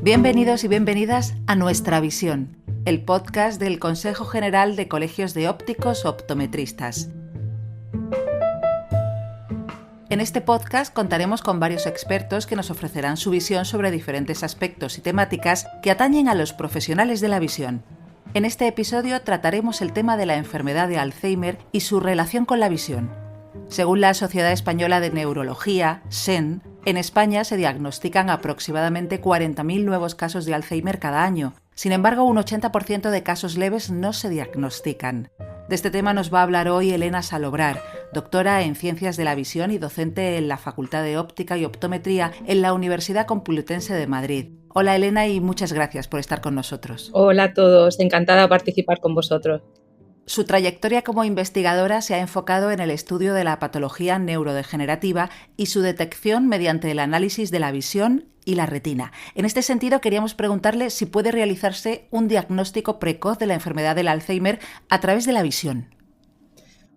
Bienvenidos y bienvenidas a Nuestra Visión, el podcast del Consejo General de Colegios de Ópticos Optometristas. En este podcast contaremos con varios expertos que nos ofrecerán su visión sobre diferentes aspectos y temáticas que atañen a los profesionales de la visión. En este episodio trataremos el tema de la enfermedad de Alzheimer y su relación con la visión. Según la Sociedad Española de Neurología, SEN, en España se diagnostican aproximadamente 40.000 nuevos casos de Alzheimer cada año. Sin embargo, un 80% de casos leves no se diagnostican. De este tema nos va a hablar hoy Elena Salobrar, doctora en Ciencias de la Visión y docente en la Facultad de Óptica y Optometría en la Universidad Complutense de Madrid. Hola Elena y muchas gracias por estar con nosotros. Hola a todos, encantada de participar con vosotros. Su trayectoria como investigadora se ha enfocado en el estudio de la patología neurodegenerativa y su detección mediante el análisis de la visión y la retina. En este sentido, queríamos preguntarle si puede realizarse un diagnóstico precoz de la enfermedad del Alzheimer a través de la visión.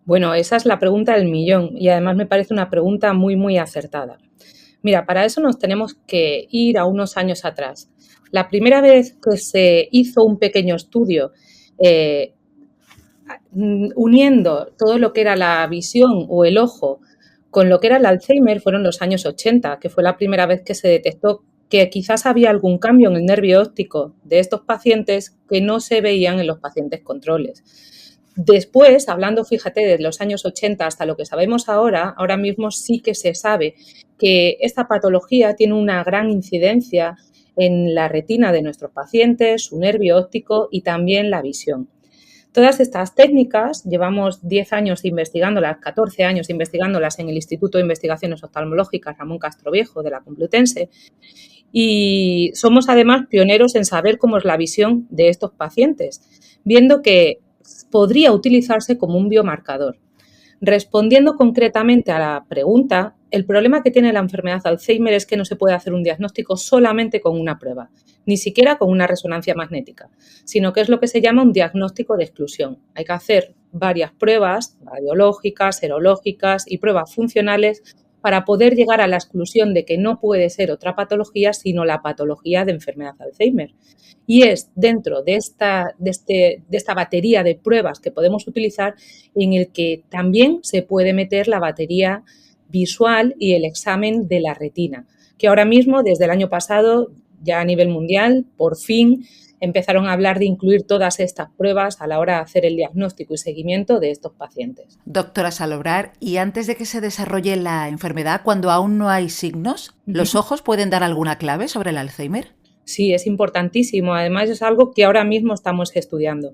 Bueno, esa es la pregunta del millón y además me parece una pregunta muy acertada. Mira, para eso nos tenemos que ir a unos años atrás. La primera vez que se hizo un pequeño estudio uniendo todo lo que era la visión o el ojo con lo que era el Alzheimer fueron los años 80, que fue la primera vez que se detectó que quizás había algún cambio en el nervio óptico de estos pacientes que no se veían en los pacientes controles. Después, hablando, fíjate, de los años 80 hasta lo que sabemos ahora mismo sí que se sabe que esta patología tiene una gran incidencia en la retina de nuestros pacientes, su nervio óptico y también la visión. Todas estas técnicas llevamos 10 años investigándolas, 14 años investigándolas en el Instituto de Investigaciones Oftalmológicas Ramón Castroviejo de la Complutense y somos además pioneros en saber cómo es la visión de estos pacientes, viendo que podría utilizarse como un biomarcador. Respondiendo concretamente a la pregunta, el problema que tiene la enfermedad de Alzheimer es que no se puede hacer un diagnóstico solamente con una prueba, ni siquiera con una resonancia magnética, sino que es lo que se llama un diagnóstico de exclusión. Hay que hacer varias pruebas radiológicas, serológicas y pruebas funcionales para poder llegar a la exclusión de que no puede ser otra patología, sino la patología de enfermedad de Alzheimer. Y es dentro de esta batería de pruebas que podemos utilizar en el que también se puede meter la batería visual y el examen de la retina, que ahora mismo, desde el año pasado, ya a nivel mundial, por fin empezaron a hablar de incluir todas estas pruebas a la hora de hacer el diagnóstico y seguimiento de estos pacientes. Doctora Salobrar, y antes de que se desarrolle la enfermedad, cuando aún no hay signos, ¿los ojos pueden dar alguna clave sobre el Alzheimer? Sí, es importantísimo. Además, es algo que ahora mismo estamos estudiando.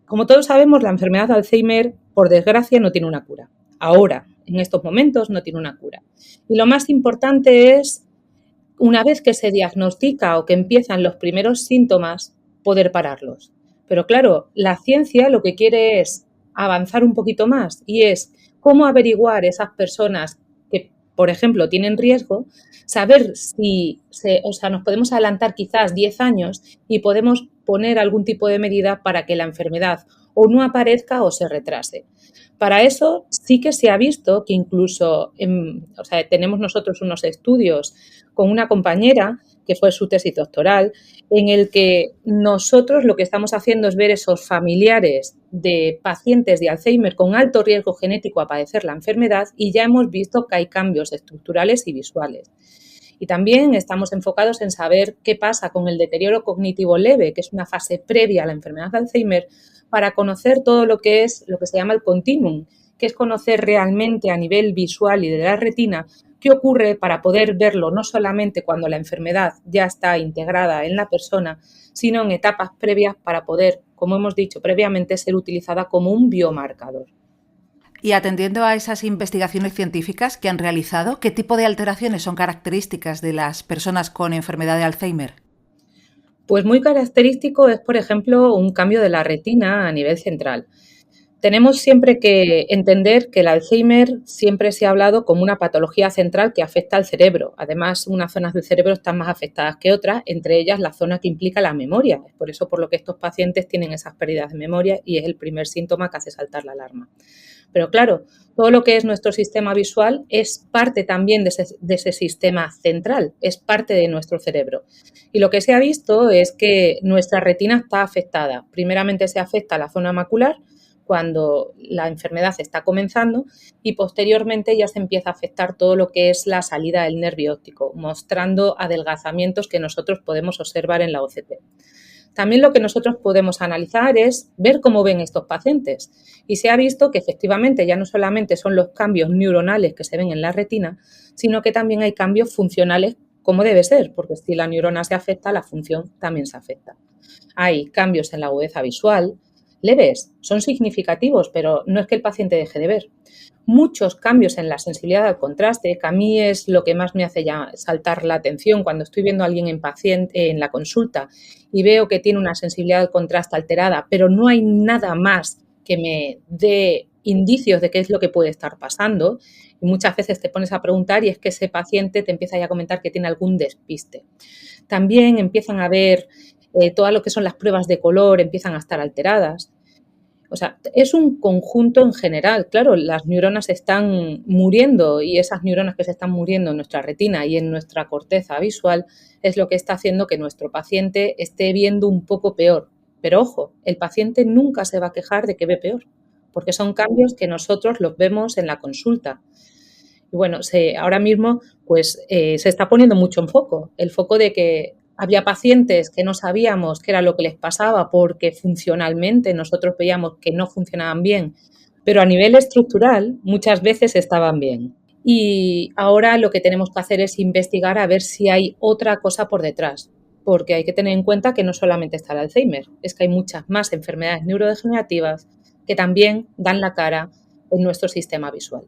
Como todos sabemos, la enfermedad de Alzheimer, por desgracia, no tiene una cura. Ahora, en estos momentos, no tiene una cura. Y lo más importante es, una vez que se diagnostica o que empiezan los primeros síntomas, poder pararlos. Pero claro, la ciencia lo que quiere es avanzar un poquito más y es cómo averiguar esas personas que, por ejemplo, tienen riesgo, saber si nos podemos adelantar quizás 10 años y podemos poner algún tipo de medida para que la enfermedad o no aparezca o se retrase. Para eso sí que se ha visto que incluso, tenemos nosotros unos estudios con una compañera que fue su tesis doctoral, en el que nosotros lo que estamos haciendo es ver esos familiares de pacientes de Alzheimer con alto riesgo genético a padecer la enfermedad y ya hemos visto que hay cambios estructurales y visuales. Y también estamos enfocados en saber qué pasa con el deterioro cognitivo leve, que es una fase previa a la enfermedad de Alzheimer, para conocer todo lo que es lo que se llama el continuum, que es conocer realmente a nivel visual y de la retina qué ocurre para poder verlo no solamente cuando la enfermedad ya está integrada en la persona, sino en etapas previas para poder, como hemos dicho previamente, ser utilizada como un biomarcador. Y atendiendo a esas investigaciones científicas que han realizado, ¿qué tipo de alteraciones son características de las personas con enfermedad de Alzheimer? Pues muy característico es, por ejemplo, un cambio de la retina a nivel central. Tenemos siempre que entender que el Alzheimer siempre se ha hablado como una patología central que afecta al cerebro. Además, unas zonas del cerebro están más afectadas que otras, entre ellas la zona que implica la memoria. Es por eso por lo que estos pacientes tienen esas pérdidas de memoria y es el primer síntoma que hace saltar la alarma. Pero claro, todo lo que es nuestro sistema visual es parte también de ese sistema central, es parte de nuestro cerebro. Y lo que se ha visto es que nuestra retina está afectada. Primeramente se afecta la zona macular, cuando la enfermedad está comenzando, y posteriormente ya se empieza a afectar todo lo que es la salida del nervio óptico, mostrando adelgazamientos que nosotros podemos observar en la OCT. También lo que nosotros podemos analizar es ver cómo ven estos pacientes. Y se ha visto que efectivamente ya no solamente son los cambios neuronales que se ven en la retina, sino que también hay cambios funcionales como debe ser, porque si la neurona se afecta, la función también se afecta. Hay cambios en la agudeza visual, leves, son significativos, pero no es que el paciente deje de ver. Muchos cambios en la sensibilidad al contraste, que a mí es lo que más me hace ya saltar la atención cuando estoy viendo a alguien en la consulta y veo que tiene una sensibilidad al contraste alterada, pero no hay nada más que me dé indicios de qué es lo que puede estar pasando. Y muchas veces te pones a preguntar y es que ese paciente te empieza ya a comentar que tiene algún despiste. También empiezan a ver todo lo que son las pruebas de color, empiezan a estar alteradas. O sea, es un conjunto en general. Claro, las neuronas están muriendo y esas neuronas que se están muriendo en nuestra retina y en nuestra corteza visual es lo que está haciendo que nuestro paciente esté viendo un poco peor. Pero ojo, el paciente nunca se va a quejar de que ve peor, porque son cambios que nosotros los vemos en la consulta. Y bueno, ahora mismo pues se está poniendo mucho en foco, el foco de que había pacientes que no sabíamos qué era lo que les pasaba porque funcionalmente nosotros veíamos que no funcionaban bien, pero a nivel estructural muchas veces estaban bien. Y ahora lo que tenemos que hacer es investigar a ver si hay otra cosa por detrás, porque hay que tener en cuenta que no solamente está el Alzheimer, es que hay muchas más enfermedades neurodegenerativas que también dan la cara en nuestro sistema visual.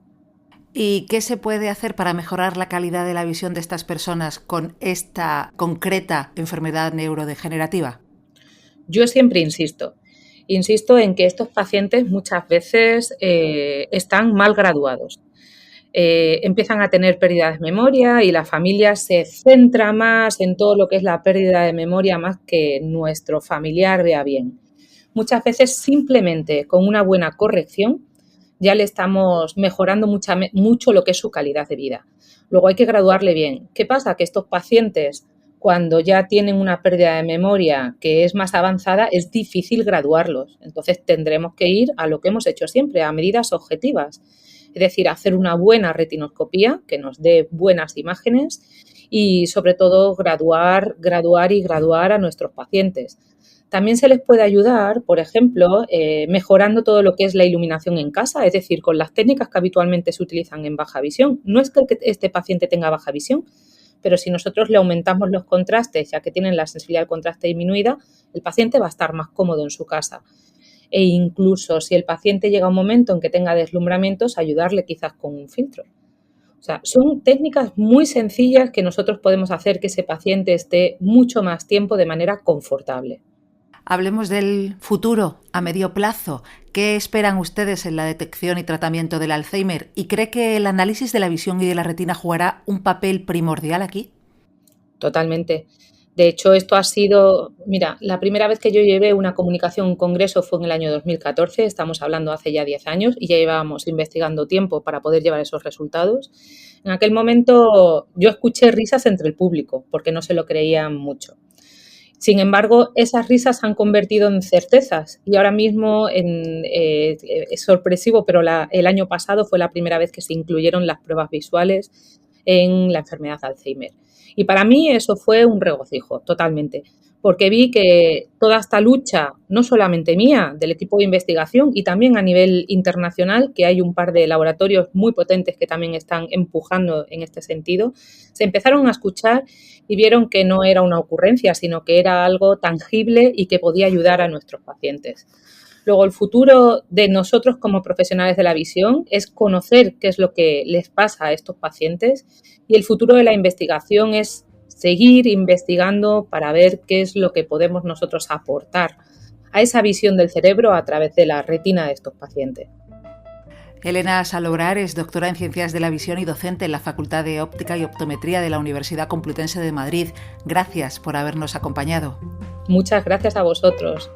¿Y qué se puede hacer para mejorar la calidad de la visión de estas personas con esta concreta enfermedad neurodegenerativa? Yo siempre insisto en que estos pacientes muchas veces están mal graduados. Empiezan a tener pérdida de memoria y la familia se centra más en todo lo que es la pérdida de memoria más que nuestro familiar vea bien. Muchas veces simplemente con una buena corrección ya le estamos mejorando mucho lo que es su calidad de vida. Luego hay que graduarle bien. ¿Qué pasa? Que estos pacientes, cuando ya tienen una pérdida de memoria que es más avanzada, es difícil graduarlos. Entonces tendremos que ir a lo que hemos hecho siempre, a medidas objetivas. Es decir, hacer una buena retinoscopía que nos dé buenas imágenes y sobre todo graduar a nuestros pacientes. También se les puede ayudar, por ejemplo, mejorando todo lo que es la iluminación en casa, es decir, con las técnicas que habitualmente se utilizan en baja visión. No es que este paciente tenga baja visión, pero si nosotros le aumentamos los contrastes, ya que tienen la sensibilidad al contraste disminuida, el paciente va a estar más cómodo en su casa. E incluso si el paciente llega a un momento en que tenga deslumbramientos, ayudarle quizás con un filtro. O sea, son técnicas muy sencillas que nosotros podemos hacer que ese paciente esté mucho más tiempo de manera confortable. Hablemos del futuro a medio plazo. ¿Qué esperan ustedes en la detección y tratamiento del Alzheimer? ¿Y cree que el análisis de la visión y de la retina jugará un papel primordial aquí? Totalmente. De hecho, esto ha sido, mira, la primera vez que yo llevé una comunicación a un congreso fue en el año 2014, estamos hablando hace ya 10 años y ya llevábamos investigando tiempo para poder llevar esos resultados. En aquel momento yo escuché risas entre el público porque no se lo creían mucho. Sin embargo, esas risas se han convertido en certezas y ahora mismo es sorpresivo, pero el año pasado fue la primera vez que se incluyeron las pruebas visuales en la enfermedad de Alzheimer. Y para mí eso fue un regocijo, totalmente, porque vi que toda esta lucha, no solamente mía, del equipo de investigación y también a nivel internacional, que hay un par de laboratorios muy potentes que también están empujando en este sentido, se empezaron a escuchar y vieron que no era una ocurrencia, sino que era algo tangible y que podía ayudar a nuestros pacientes. Luego, el futuro de nosotros como profesionales de la visión es conocer qué es lo que les pasa a estos pacientes y el futuro de la investigación es seguir investigando para ver qué es lo que podemos nosotros aportar a esa visión del cerebro a través de la retina de estos pacientes. Elena Salobrar es doctora en Ciencias de la Visión y docente en la Facultad de Óptica y Optometría de la Universidad Complutense de Madrid. Gracias por habernos acompañado. Muchas gracias a vosotros.